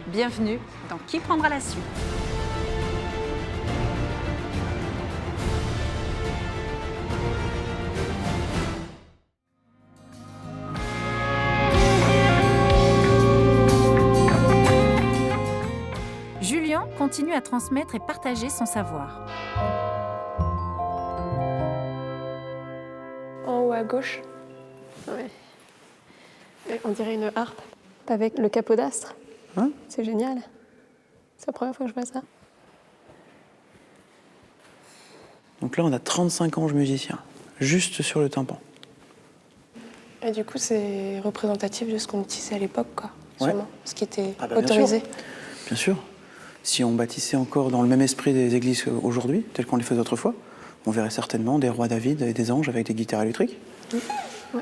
Bienvenue dans Qui prendra la suite? Julien continue à transmettre et partager son savoir. En haut à gauche. Ouais. Et on dirait une harpe avec le capot d'astre. Hein? C'est génial. C'est la première fois que je vois ça. Donc là, on a 35 anges musiciens, juste sur le tympan. Et du coup, c'est représentatif de ce qu'on utilisait à l'époque, quoi. Ouais. Sûrement. Ce qui était Bien autorisé. sûr. Bien sûr. Si on bâtissait encore dans le même esprit des églises aujourd'hui, telles qu'on les faisait autrefois, on verrait certainement des rois David et des anges avec des guitares électriques. Ouais.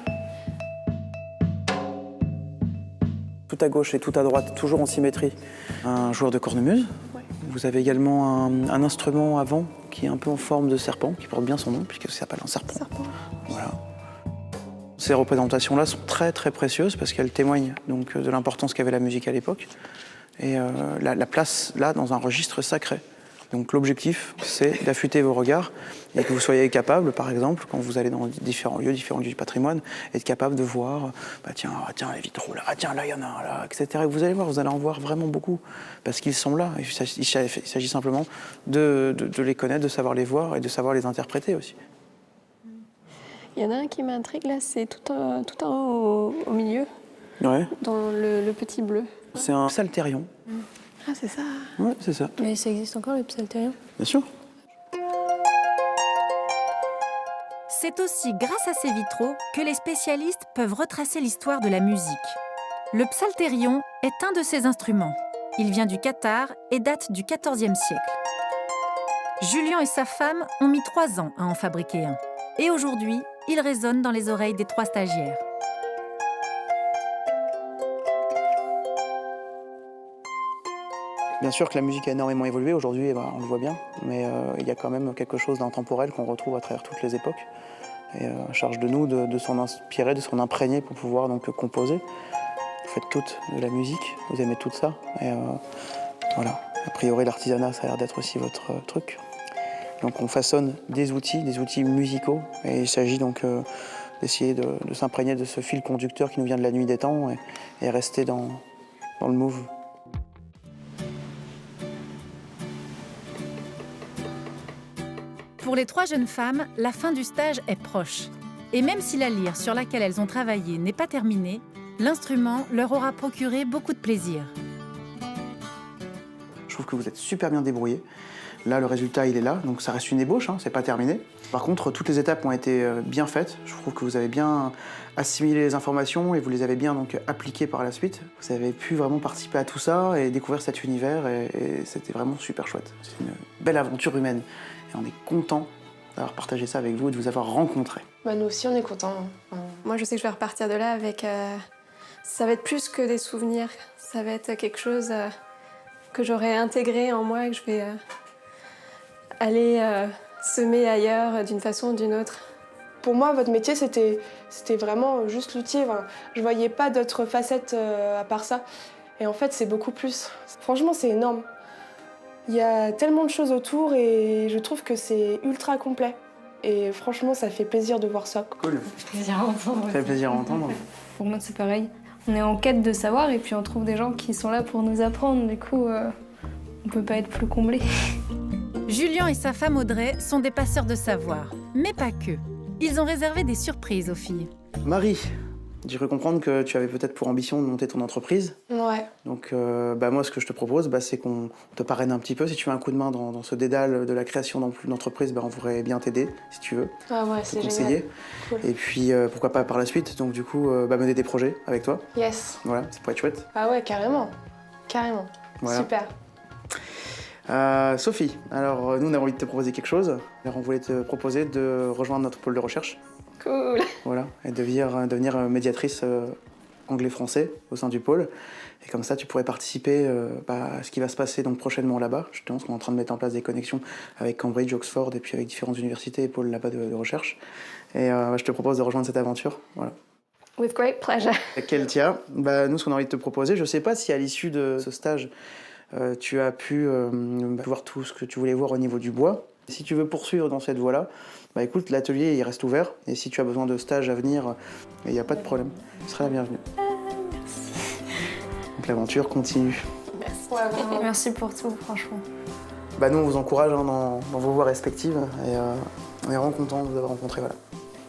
Tout à gauche et tout à droite, toujours en symétrie, un joueur de cornemuse. Ouais. Vous avez également un instrument avant qui est un peu en forme de serpent, qui porte bien son nom, puisque ça s'appelle un serpent. Serpent. Voilà. Ces représentations-là sont très très précieuses parce qu'elles témoignent donc de l'importance qu'avait la musique à l'époque et la place là dans un registre sacré. Donc l'objectif, c'est d'affûter vos regards et que vous soyez capable, par exemple, quand vous allez dans différents lieux du patrimoine, être capable de voir, tiens, les vitraux là, tiens, là, il y en a un là, etc. Et vous allez voir, vous allez en voir vraiment beaucoup, parce qu'ils sont là. Il s'agit simplement de les connaître, de savoir les voir et de savoir les interpréter aussi. Il y en a un qui m'intrigue, là, c'est tout en haut au milieu, Ouais. dans le petit bleu. C'est un psalterion. Ah, c'est ça. Ouais, c'est ça. Mais ça existe encore, les psaltériens? Bien sûr. C'est aussi grâce à ces vitraux que les spécialistes peuvent retracer l'histoire de la musique. Le psalterion est un de ces instruments. Il vient du Qatar et date du XIVe siècle. Julien et sa femme ont mis 3 ans à en fabriquer un. Et aujourd'hui, il résonne dans les oreilles des 3 stagiaires. Bien sûr que la musique a énormément évolué. Aujourd'hui, on le voit bien, mais il y a quand même quelque chose d'intemporel qu'on retrouve à travers toutes les époques. Et charge de nous de s'en inspirer, de s'en imprégner pour pouvoir donc composer. Vous faites toutes de la musique, vous aimez tout ça. Et voilà. A priori, l'artisanat, ça a l'air d'être aussi votre truc. Donc on façonne des outils musicaux. Et il s'agit donc d'essayer de s'imprégner de ce fil conducteur qui nous vient de la nuit des temps et rester dans le move. Pour les 3 jeunes femmes, la fin du stage est proche. Et même si la lyre sur laquelle elles ont travaillé n'est pas terminée, l'instrument leur aura procuré beaucoup de plaisir. Je trouve que vous êtes super bien débrouillés. Là, le résultat, il est là, donc ça reste une ébauche, c'est pas terminé. Par contre, toutes les étapes ont été bien faites. Je trouve que vous avez bien assimilé les informations et vous les avez bien donc appliquées par la suite. Vous avez pu vraiment participer à tout ça et découvrir cet univers et c'était vraiment super chouette. C'est une belle aventure humaine et on est content d'avoir partagé ça avec vous et de vous avoir rencontré. Nous aussi, on est contents. Moi, je sais que je vais repartir de là avec... ça va être plus que des souvenirs. Ça va être quelque chose que j'aurai intégré en moi et que je vais aller semer ailleurs d'une façon ou d'une autre. Pour moi, votre métier, c'était vraiment juste luthier. Enfin, je voyais pas d'autres facettes à part ça. Et en fait, c'est beaucoup plus. Franchement, c'est énorme. Il y a tellement de choses autour et je trouve que c'est ultra complet. Et franchement, ça fait plaisir de voir ça. Cool. Ça fait plaisir à entendre. Ça fait plaisir à entendre. Pour moi, c'est pareil. On est en quête de savoir et puis on trouve des gens qui sont là pour nous apprendre. Du coup, on peut pas être plus comblés. Julien et sa femme Audrey sont des passeurs de savoir, mais pas que. Ils ont réservé des surprises aux filles. Marie, j'ai cru comprendre que tu avais peut-être pour ambition de monter ton entreprise. Ouais. Donc moi, ce que je te propose, c'est qu'on te parraine un petit peu. Si tu veux un coup de main dans ce dédale de la création d'entreprise, on pourrait bien t'aider, si tu veux. Ah ouais, c'est conseiller. génial. Cool. Et puis, pourquoi pas par la suite, donc du coup, mener des projets avec toi. Yes. Voilà, ça pourrait être chouette. Ah ouais, carrément. Carrément. Voilà. Super. Sophie, alors nous, on a envie de te proposer quelque chose. Alors, on voulait te proposer de rejoindre notre pôle de recherche. Cool. Voilà, et devenir médiatrice anglais-français au sein du pôle. Et comme ça, tu pourrais participer à ce qui va se passer donc prochainement là-bas. Justement, parce qu'on est en train de mettre en place des connexions avec Cambridge, Oxford et puis avec différentes universités et pôles là-bas de recherche. Et je te propose de rejoindre cette aventure. Voilà. With great pleasure. Keltia, nous, ce qu'on a envie de te proposer, je ne sais pas si à l'issue de ce stage, tu as pu voir tout ce que tu voulais voir au niveau du bois. Si tu veux poursuivre dans cette voie-là, écoute, l'atelier il reste ouvert. Et si tu as besoin de stages à venir, il n'y a pas de problème. Tu seras la bienvenue. Merci. Donc l'aventure continue. Merci pour tout, franchement. Nous, on vous encourage dans vos voies respectives. Et on est vraiment contents de vous avoir rencontré. Voilà.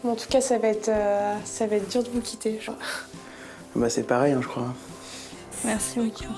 Mais en tout cas, ça va être dur de vous quitter. C'est pareil, je crois. Merci beaucoup.